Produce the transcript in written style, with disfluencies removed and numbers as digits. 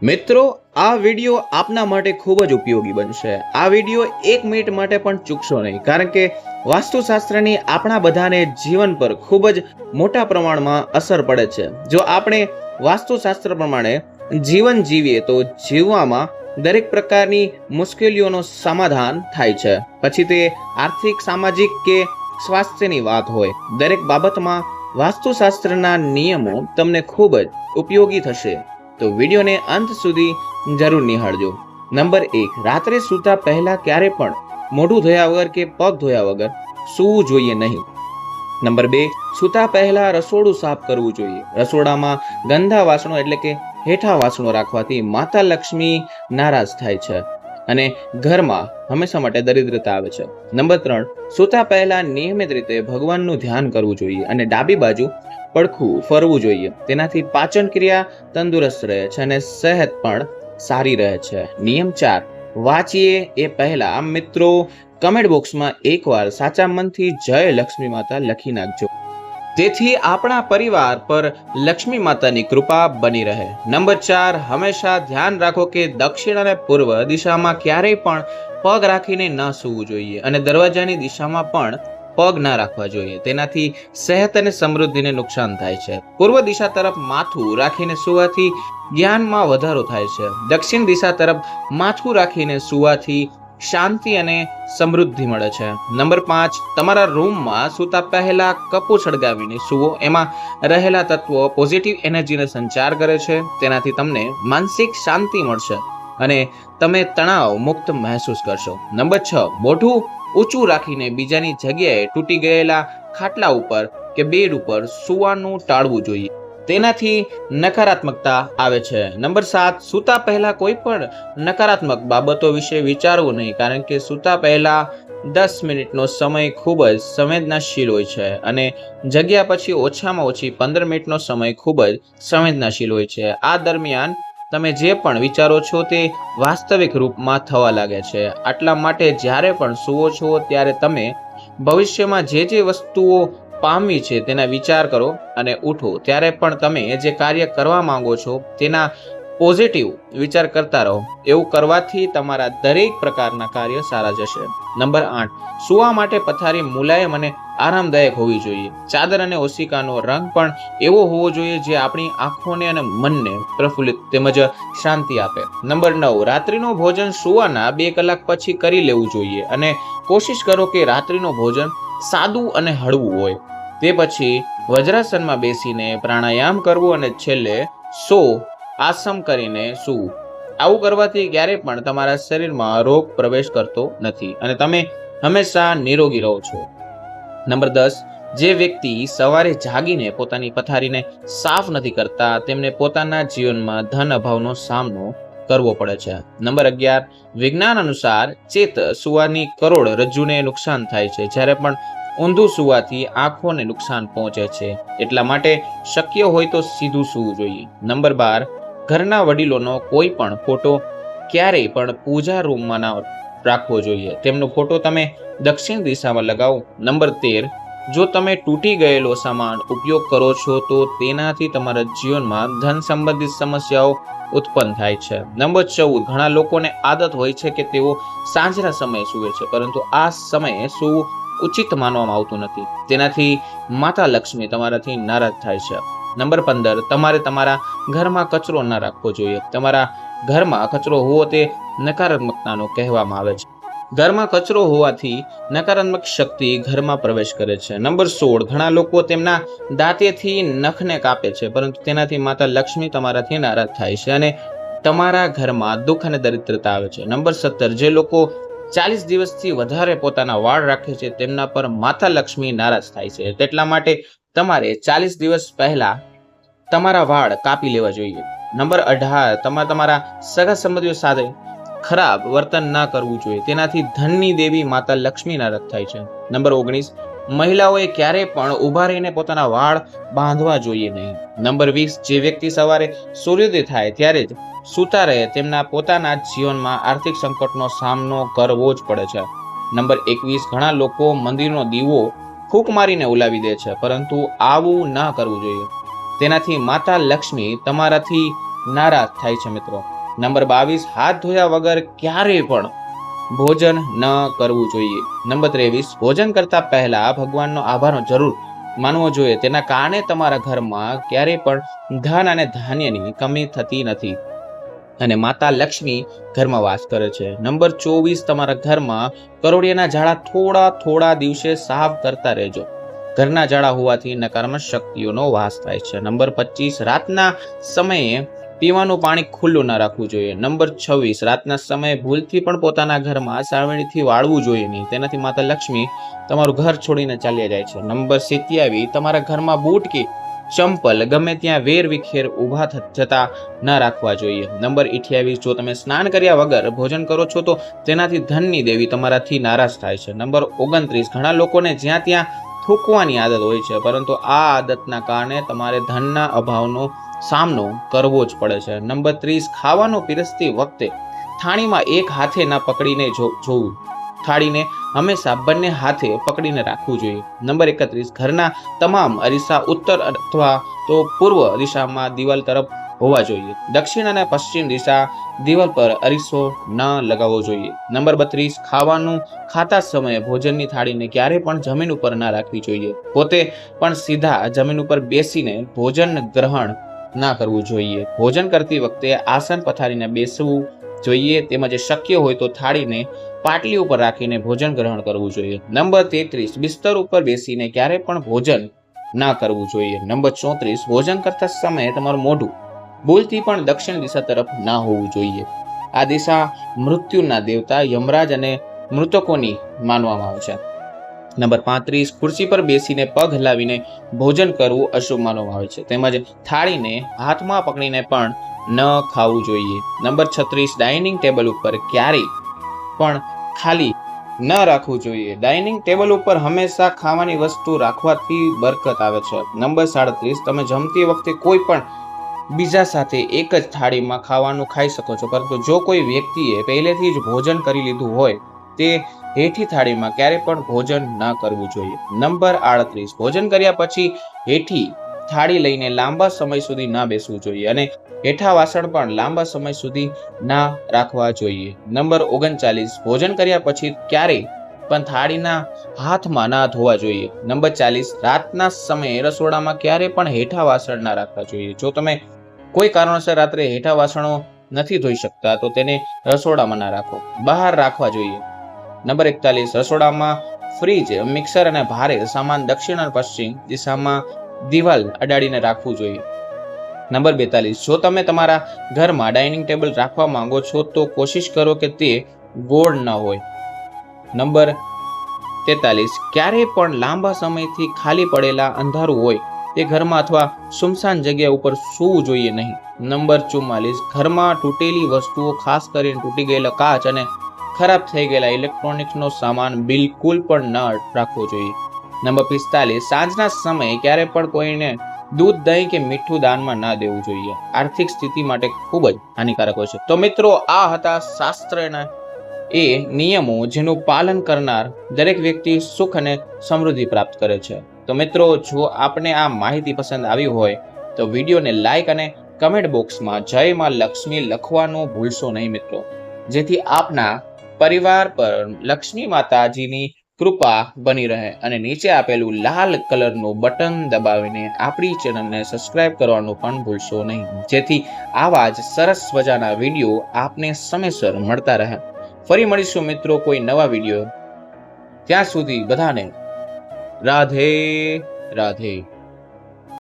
મિત્રો, આ વિડીયો આપના માટે ખૂબ જ ઉપયોગી બનશે. આ વિડીયો 1 મિનિટ માટે પણ ચૂકશો નહીં, કારણ કે વાસ્તુશાસ્ત્રની આપણા બધાને જીવન પર ખૂબ જ મોટા પ્રમાણમાં અસર પડે છે. જો આપણે વાસ્તુશાસ્ત્ર પ્રમાણે જીવન જીવીએ તો જીવવામાં દરેક પ્રકારની મુશ્કેલીઓનો સમાધાન થાય છે. પછી તે આર્થિક, સામાજિક કે સ્વાસ્થ્યની વાત હોય, દરેક બાબતમાં વાસ્તુશાસ્ત્રના નિયમો તમને ખૂબ જ ઉપયોગી થશે. તો વિડીયોને અંત સુધી જરૂર નિહાળજો. નંબર 1, રાત્રે સૂતા પહેલા ક્યારે પણ મોઢું ધોયા વગર કે પગ ધોયા વગર સૂવું જોઈએ નહીં. નંબર 2, સૂતા પહેલા રસોડું સાફ કરવું જોઈએ. રસોડામાં ગંદા વાસણો એટલે કે હેઠા વાસણો રાખવાથી માતા લક્ષ્મી નારાજ થાય છે અને ઘરમાં હંમેશા માટે દરિદ્રતા આવે છે. નંબર 3, સૂતા પહેલા નિયમિત રીતે ભગવાનનું ધ્યાન કરવું જોઈએ અને ડાબી બાજુ પડખું ફરવું જોઈએ. તેનાથી પાચન ક્રિયા તંદુરસ્ત રહે છે અને સેહત પણ સારી રહે છે. નિયમ 4, વાંચીએ એ પહેલા મિત્રો કમેન્ટ બોક્સમાં એકવાર સાચા મનથી જય લક્ષ્મી માતા લખી નાખજો, તેથી આપણા પરિવાર પર લક્ષ્મી માતાની કૃપા બની રહે. નંબર 4, હંમેશા ધ્યાન રાખો કે દક્ષિણ અને પૂર્વ દિશામાં ક્યારેય પણ પગ રાખીને ન સૂવું જોઈએ અને દરવાજાની દિશામાં પણ પગ ના રાખવા જોઈએ. તેનાથી સેહત અને સમૃદ્ધિને નુકસાન થાય છે. પૂર્વ દિશા તરફ માથું રાખીને સૂવાથી જ્ઞાનમાં વધારો થાય છે. દક્ષિણ દિશા તરફ માથું રાખીને સૂવાથી શાંતિ અને સમૃદ્ધિ મળે છે. નંબર 5, તમારા રૂમમાં સૂતા પહેલા કપૂર સળગાવીને સૂવો. એમાં રહેલા તત્વો પોઝિટિવ એનર્જીને સંચાર કરે છે. તેનાથી તમને માનસિક શાંતિ મળશે અને તમે તણાવ મુક્ત મહેસૂસ કરશો. નંબર 6, મોઢું ઊંચું રાખીને બીજાની જગ્યાએ તૂટી ગયેલા ખાટલા ઉપર કે બેડ ઉપર સૂવાનું ટાળવું જોઈએ. તેનાથી નકારાત્મકતા આવે છે. નંબર 7, સૂતા પહેલા કોઈ પણ નકારાત્મક બાબતો વિશે વિચારવું નહીં, કારણ કે સૂતા પહેલા 10 મિનિટનો સમય ખૂબ જ સંવેદનાશીલ હોય છે અને જગ્યા પછી ઓછામાં ઓછી 15 મિનિટનો સમય ખૂબ જ સંવેદનાશીલ હોય છે. આ દરમિયાન તમે જે પણ વિચારો છો તે વાસ્તવિક રૂપમાં થવા લાગે છે. આટલા માટે જ્યારે પણ સૂવો છો ત્યારે તમે ભવિષ્યમાં જે વસ્તુઓ પામવી છે તેના વિચાર કરો અને ઉઠો ત્યારે પણ તમે જે કાર્ય કરવા માંગો છો તેના પોઝિટિવ વિચાર કરતા રહો. એવું કરવાથી તમારા દરેક પ્રકારના કાર્ય સારા જશે. નંબર 8, સૂવા માટે પથારી મુલાયમ અને આરામદાયક હોવી જોઈએ. ચાદર અને ઓશિકાનો રંગ પણ એવો હોવો જોઈએ જે આપણી આંખોને અને મનને પ્રફુલ્લિત તેમજ શાંતિ આપે. નંબર 9, રાત્રિનું ભોજન સૂવાના 2 કલાક પછી કરી લેવું જોઈએ અને કોશિશ કરો કે રાત્રિનું ભોજન સાદું અને હળવું હોય. તે પછી વજ્રાસનમાં બેસીને પ્રાણાયામ કરવું અને છેલ્લે આસન કરીને સૂવું. આવું કરવાથી ક્યારે પણ તમારા શરીરમાં રોગ પ્રવેશ કરતો નથી અને તમે હંમેશા નિરોગી રહો છો. નંબર 10, જે વ્યક્તિ સવારે જાગીને પોતાની પથારીને સાફ નથી કરતા તેમને પોતાના જીવનમાં ધન અભાવનો સામનો કરવો પડે છે. નંબર 11, વિજ્ઞાન અનુસાર ચેત સૂવાની કરોડરજ્જુને નુકસાન થાય છે, જ્યારે પણ ઊંધું સૂવાથી આંખોને નુકસાન પહોંચે છે. એટલા માટે શક્ય હોય તો સીધું સૂવું જોઈએ. નંબર 12, ઘરના વડીલોનો કોઈ પણ ફોટો ક્યારેય પણ પૂજા રૂમમાં ના રાખવો જોઈએ. તેમનો ફોટો તમે દક્ષિણ દિશામાં લગાવો. નંબર 13, જો તમે તૂટી ગયેલો સામાન ઉપયોગ કરો છો તો તેનાથી તમારા જીવનમાં ધન સંબંધિત સમસ્યાઓ ઉત્પન્ન થાય છે. નંબર 14, ઘણા લોકોને આદત હોય છે કે તેઓ સાંજના સમયે સૂવે છે, પરંતુ આ સમયે સૂવું ઉચિત માનવામાં આવતું નથી. તેનાથી માતા લક્ષ્મી તમારાથી નારાજ થાય છે. નંબર 15, તમારે તમારા ઘરમાં કચરો ન રાખવો જોઈએ. તમારા ઘરમાં કચરો હોવો તે નકારાત્મકતાનો કહેવામાં આવે છે. ઘરમાં કચરો હોવાથી નકારાત્મક શક્તિ ઘરમાં પ્રવેશ કરે છે. નંબર 16, ઘણા લોકો તેમના દાંતેથી નખને કાપે છે, પરંતુ તેનાથી માતા લક્ષ્મી તમારાથી નારાજ થાય છે અને તમારા ઘરમાં દુઃખ અને દરિદ્રતા આવે છે. નંબર 17, જે લોકો 40 દિવસથી વધારે પોતાના વાળ રાખે છે તેમના પર માતા લક્ષ્મી નારાજ થાય છે. તેટલા માટે તમારે 40 દિવસ પહેલા તમારા વાળ કાપી લેવા જોઈએ. નંબર 18, તમારા સગા સંબંધીઓ સાથે ખરાબ વર્તન ના કરવું જોઈએ. તેનાથી ધનની દેવી માતા લક્ષ્મી નારાજ થાય છે. નંબર 19, મહિલાઓએ ક્યારેય પણ ઊભા રહીને પોતાના વાળ બાંધવા જોઈએ નહીં. નંબર 20, જે વ્યક્તિ સવારે સૂર્યોદય થાય ત્યારે જ સૂતા રહે તેમના પોતાના જીવનમાં આર્થિક સંકટનો સામનો કરવો જ પડે છે. નંબર 21, ઘણા લોકો મંદિરનો દીવો ફૂંક મારીને ઉલાવી દે છે, પરંતુ આવું ના કરવું જોઈએ. તેનાથી માતા લક્ષ્મી તમારાથી નારાજ થાય છે. મિત્રો, નંબર 22, હાથ ધોયા વગર ક્યારેય પણ ભોજન ન કરવું જોઈએ. નંબર 23, ભોજન કરતા પહેલા ભગવાનનો આભાર જરૂર માનવો જોઈએ. તેના કારણે તમારા ઘરમાં ક્યારેય પણ ધન અને ધાન્યની કમી થતી નથી અને માતા લક્ષ્મી ઘરમાં વાસ કરે છે. નંબર 24, તમારા ઘરમાં કરોળિયાના ઝાડા થોડા દિવસે સાફ કરતા રહેજો. ઘરના ઝાડા હોવાથી નકારાત્મક શક્તિઓનો વાસ થાય છે. નંબર 25, રાતના સમયે પીવાનું પાણી ખુલ્લું ન રાખવું જોઈએ. નંબર 26, રાતના સમયે ભૂલથી પણ પોતાના ઘરમાં સાવરણીથી વાળવું જોઈએ નહીં. તેનાથી માતા લક્ષ્મી તમારું ઘર છોડીને ચાલ્યા જાય છે. નંબર 27, તમારા ઘરમાં બૂટ કે ચંપલ ગમે ત્યાં વેર વિખેર ઊભા જતા ન રાખવા જોઈએ. નંબર 28, જો તમે સ્નાન કર્યા વગર ભોજન કરો છો તો તેનાથી ધનની દેવી તમારાથી નારાજ થાય છે. નંબર 29, ઘણા લોકોને જ્યાં ત્યાં થૂકવાની આદત હોય છે, પરંતુ આ આદતના કારણે તમારે ધનના અભાવનો સામનો કરવો જ પડે છે. નંબર 30, ખાવાનું પીરસતી વખતે થાળીમાં એક હાથે ના પકડીને જોવું. થાળીને હંમેશા બંને હાથે પકડીને રાખવું જોઈએ. નંબર 31, ઘરના તમામ અરીસા ઉત્તર અથવા તો પૂર્વ દિશામાં દિવાલ તરફ હોવા જોઈએ. દક્ષિણ અને પશ્ચિમ દિશા દિવાલ પર અરીસો ન લગાવવો જોઈએ. નંબર 32, ખાવાનું ખાતા સમયે ભોજનની થાળીને ક્યારે પણ જમીન ઉપર ના રાખવી જોઈએ. પોતે પણ સીધા જમીન ઉપર બેસીને ભોજન ગ્રહણ ના કરવું જોઈએ. ભોજન કરતી વખતે આસન પથારીને બેસવું જોઈએ, તેમજ શક્ય હોય તો થાળીને પાટલી ઉપર રાખીને ભોજન ગ્રહણ કરવું જોઈએ. નંબર 33, બિસ્તર ઉપર બેસીને ક્યારે પણ ભોજન ના કરવું જોઈએ. નંબર 34, ભોજન કરતા સમયે તમારું મોઢું ભૂલથી પણ દક્ષિણ દિશા તરફ ના હોવું જોઈએ. આ દિશા મૃત્યુના દેવતા યમરાજ અને મૃતકોની માનવામાં આવે છે. નંબર 35, ખુરશી પર બેસીને પગ હલાવીને ભોજન કરવું અશુભ માનવામાં આવે છે. તેમજ થાળીને હાથમાં પકડીને પણ ન ખાવું જોઈએ. નંબર 36, ડાઇનિંગ ટેબલ ઉપર ક્યારેય પણ ખાલી ન રાખવું જોઈએ. ડાઇનિંગ ટેબલ ઉપર હંમેશા ખાવાની વસ્તુ રાખવાથી બરકત આવે છે. નંબર 37, તમે જમતી વખતે કોઈ પણ બીજા સાથે એક જ થાળીમાં ખાવાનું ખાઈ શકો છો, પરંતુ જો કોઈ વ્યક્તિએ પહેલેથી જ ભોજન કરી લીધું હોય તે હેઠી થાળીમાં ક્યારેય પણ ભોજન ન કરવું જોઈએ. નંબર 38, ભોજન કર્યા પછી હેઠી થાળી લઈને લાંબા સમય સુધી ના બેસવું જોઈએ અને હેઠા વાસણ પણ લાંબા સમય સુધી ના રાખવા જોઈએ. નંબર 39, ભોજન કર્યા પછી ક્યારેય પણ થાળીના હાથમાં ના ધોવા જોઈએ. નંબર 40, રાતના સમયે રસોડામાં ક્યારે પણ હેઠા વાસણ ના રાખવા જોઈએ. જો તમે કોઈ કારણોસર રાત્રે હેઠા વાસણો નથી ધોઈ શકતા તો તેને રસોડામાં ના રાખો, બહાર રાખવા જોઈએ. નંબર 41, રસોડામાં ફ્રીજ, મિક્સર અને ભારે સામાન દક્ષિણ અને પશ્ચિમ દિશામાં દિવાલ અડાડીને રાખવું જોઈએ. નંબર 42, જો તમે તમારા ઘરમાં ડાઇનિંગ ટેબલ રાખવા માંગો છો તો કોશિશ કરો કે તે ગોળ ન હોય. નંબર 43, ક્યારેય પણ લાંબા સમયથી ખાલી પડેલા અંધારું હોય તે ઘરમાં અથવા સુમસાન જગ્યા ઉપર સૂવું જોઈએ નહીં. નંબર 44, ઘરમાં તૂટેલી વસ્તુઓ, ખાસ કરીને તૂટી ગયેલા કાચ અને ખરાબ થઈ ગયેલા ઇલેક્ટ્રોનિક્સનો સામાન બિલકુલ પણ ન રાખવો જોઈએ. નંબર 45, સાંજના સમયે ક્યારે પણ કોઈને દૂધ, દહીં કે મીઠું દાનમાં ના દેવું જોઈએ. આર્થિક સ્થિતિ માટે ખૂબ જ હાનિકારક હોય છે. તો મિત્રો, આ હતા શાસ્ત્રના એ નિયમો જેનું પાલન કરનાર દરેક વ્યક્તિ સુખ અને સમૃદ્ધિ પ્રાપ્ત કરે છે. તો મિત્રો, જો આપને આ માહિતી પસંદ આવી હોય તો વિડીયોને લાઈક અને કમેન્ટ બોક્સમાં જય માં લક્ષ્મી લખવાનું ભૂલશો નહીં મિત્રો, જેથી આપના પરિવાર પર લક્ષ્મી માતાજીની કૃપા બની રહે. અને નીચે આપેલું લાલ કલરનું બટન દબાવીને આપણી ચેનલને સબસ્ક્રાઇબ કરવાનું પણ ભૂલશો નહીં, જેથી આવા જ સરસ મજાના વિડીયો આપને સમયસર મળતા રહે. ફરી મળીશું મિત્રો કોઈ નવા વિડીયો. ત્યાં સુધી બધાને રાધે રાધે.